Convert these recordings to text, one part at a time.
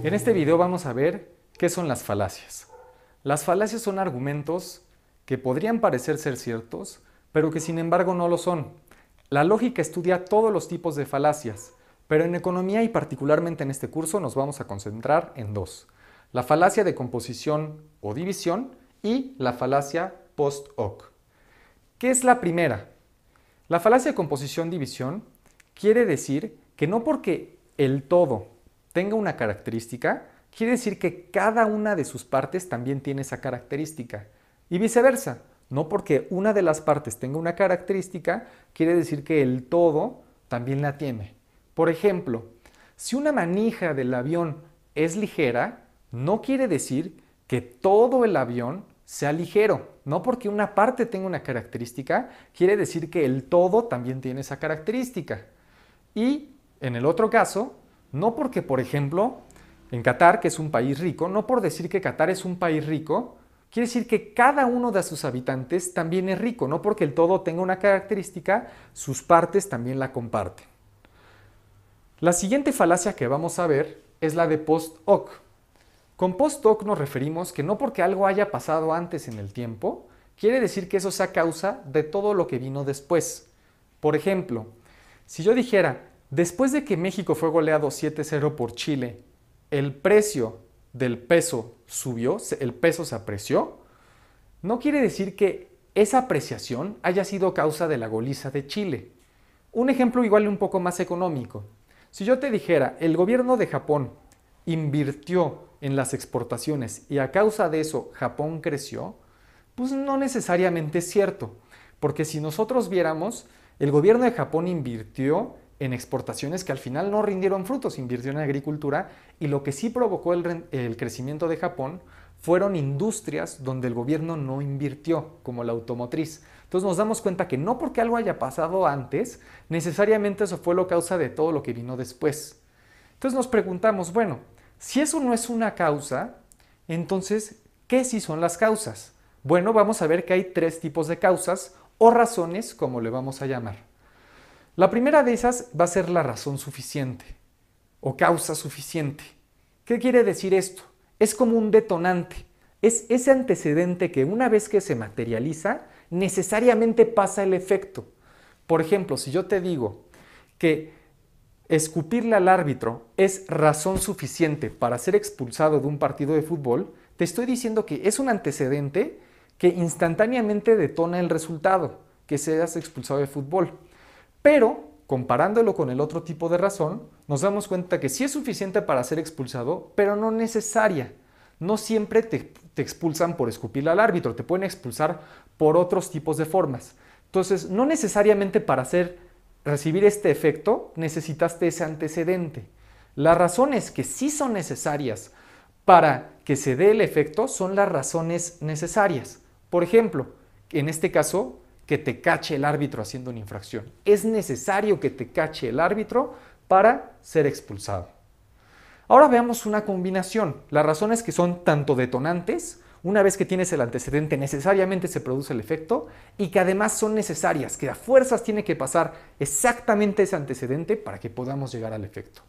En este video vamos a ver qué son las falacias. Las falacias son argumentos que podrían parecer ser ciertos, pero que sin embargo no lo son. La lógica estudia todos los tipos de falacias, pero en economía y particularmente en este curso nos vamos a concentrar en dos: la falacia de composición o división y la falacia post hoc. ¿Qué es la primera? La falacia de composición-división quiere decir que no porque el todo tenga una característica, quiere decir que cada una de sus partes también tiene esa característica. Y viceversa, no porque una de las partes tenga una característica, quiere decir que el todo también la tiene. Por ejemplo, si una manija del avión es ligera, no quiere decir que todo el avión sea ligero. No porque una parte tenga una característica, quiere decir que el todo también tiene esa característica. Y en el otro caso, no porque, por ejemplo, en Qatar, que es un país rico, no por decir que Qatar es un país rico, quiere decir que cada uno de sus habitantes también es rico. No porque el todo tenga una característica, sus partes también la comparten. La siguiente falacia que vamos a ver es la de post hoc. Con post hoc nos referimos que no porque algo haya pasado antes en el tiempo, quiere decir que eso sea causa de todo lo que vino después. Por ejemplo, si yo dijera, después de que México fue goleado 7-0 por Chile, el precio del peso subió, el peso se apreció, no quiere decir que esa apreciación haya sido causa de la goliza de Chile. Un ejemplo igual un poco más económico. Si yo te dijera, el gobierno de Japón invirtió en las exportaciones y a causa de eso Japón creció, pues no necesariamente es cierto, porque si nosotros viéramos, el gobierno de Japón invirtió en exportaciones que al final no rindieron frutos, invirtió en agricultura, y lo que sí provocó el crecimiento de Japón fueron industrias donde el gobierno no invirtió, como la automotriz. Entonces nos damos cuenta que no porque algo haya pasado antes, necesariamente eso fue la causa de todo lo que vino después. Entonces nos preguntamos, bueno, si eso no es una causa, entonces, ¿qué sí son las causas? Bueno, vamos a ver que hay tres tipos de causas o razones, como le vamos a llamar. La primera de esas va a ser la razón suficiente o causa suficiente. ¿Qué quiere decir esto? Es como un detonante. Es ese antecedente que una vez que se materializa, necesariamente pasa el efecto. Por ejemplo, si yo te digo que escupirle al árbitro es razón suficiente para ser expulsado de un partido de fútbol, te estoy diciendo que es un antecedente que instantáneamente detona el resultado, que seas expulsado de fútbol. Pero, comparándolo con el otro tipo de razón, nos damos cuenta que sí es suficiente para ser expulsado, pero no necesaria. No siempre te expulsan por escupirle al árbitro, te pueden expulsar por otros tipos de formas. Entonces, no necesariamente para recibir este efecto necesitaste ese antecedente. Las razones que sí son necesarias para que se dé el efecto son las razones necesarias. Por ejemplo, en este caso, que te cache el árbitro haciendo una infracción. Es necesario que te cache el árbitro para ser expulsado. Ahora veamos una combinación. Las razones que son tanto detonantes, una vez que tienes el antecedente necesariamente se produce el efecto, y que además son necesarias, que a fuerzas tiene que pasar exactamente ese antecedente para que podamos llegar al efecto.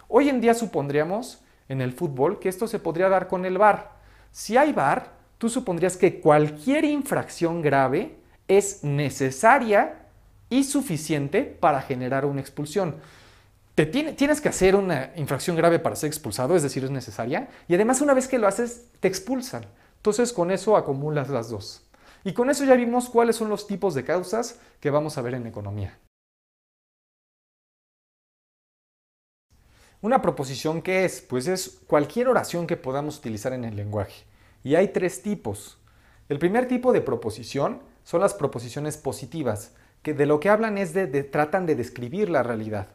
Hoy en día supondríamos en el fútbol que esto se podría dar con el VAR. Si hay VAR, tú supondrías que cualquier infracción grave es necesaria y suficiente para generar una expulsión. Tienes que hacer una infracción grave para ser expulsado, es decir, es necesaria, y además una vez que lo haces, te expulsan. Entonces con eso acumulas las dos. Y con eso ya vimos cuáles son los tipos de causas que vamos a ver en economía. Una proposición, ¿qué es? Pues es cualquier oración que podamos utilizar en el lenguaje. Y hay tres tipos. El primer tipo de proposición son las proposiciones positivas, que de lo que hablan es tratan de describir la realidad.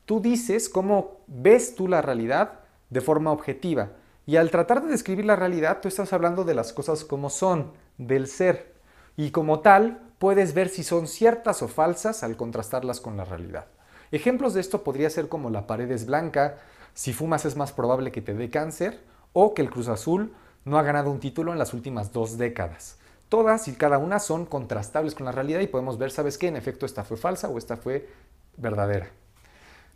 Tú dices cómo ves tú la realidad de forma objetiva. Y al tratar de describir la realidad, tú estás hablando de las cosas como son, del ser. Y como tal, puedes ver si son ciertas o falsas al contrastarlas con la realidad. Ejemplos de esto podría ser como la pared es blanca, si fumas es más probable que te dé cáncer, o que el Cruz Azul no ha ganado un título en las últimas 2 décadas. Todas y cada una son contrastables con la realidad y podemos ver, ¿sabes qué? En efecto, esta fue falsa o esta fue verdadera.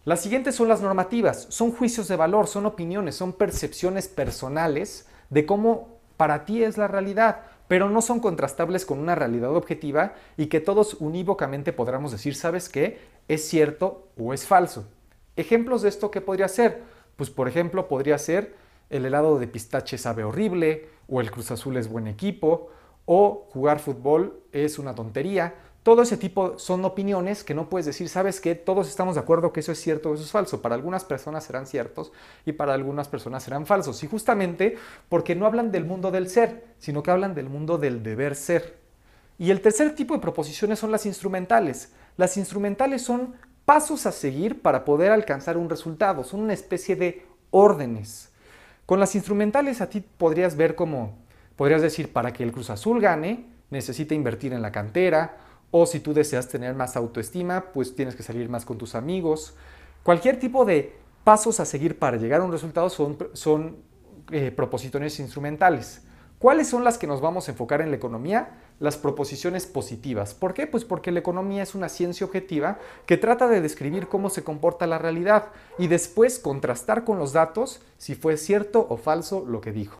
Las siguientes son las normativas, son juicios de valor, son opiniones, son percepciones personales de cómo para ti es la realidad, pero no son contrastables con una realidad objetiva y que todos unívocamente podamos decir, ¿sabes qué? ¿Es cierto o es falso? Ejemplos de esto, ¿qué podría ser? Pues por ejemplo podría ser el helado de pistache sabe horrible, o el Cruz Azul es buen equipo, o jugar fútbol es una tontería. Todo ese tipo son opiniones que no puedes decir, ¿sabes qué? Todos estamos de acuerdo que eso es cierto o eso es falso. Para algunas personas serán ciertos y para algunas personas serán falsos. Y justamente porque no hablan del mundo del ser, sino que hablan del mundo del deber ser. Y el tercer tipo de proposiciones son las instrumentales. Las instrumentales son pasos a seguir para poder alcanzar un resultado, son una especie de órdenes. Con las instrumentales a ti podrías ver como, podrías decir, para que el Cruz Azul gane, necesita invertir en la cantera, o si tú deseas tener más autoestima, pues tienes que salir más con tus amigos. Cualquier tipo de pasos a seguir para llegar a un resultado son proposiciones instrumentales. ¿Cuáles son las que nos vamos a enfocar en la economía? Las proposiciones positivas. ¿Por qué? Pues porque la economía es una ciencia objetiva que trata de describir cómo se comporta la realidad y después contrastar con los datos si fue cierto o falso lo que dijo.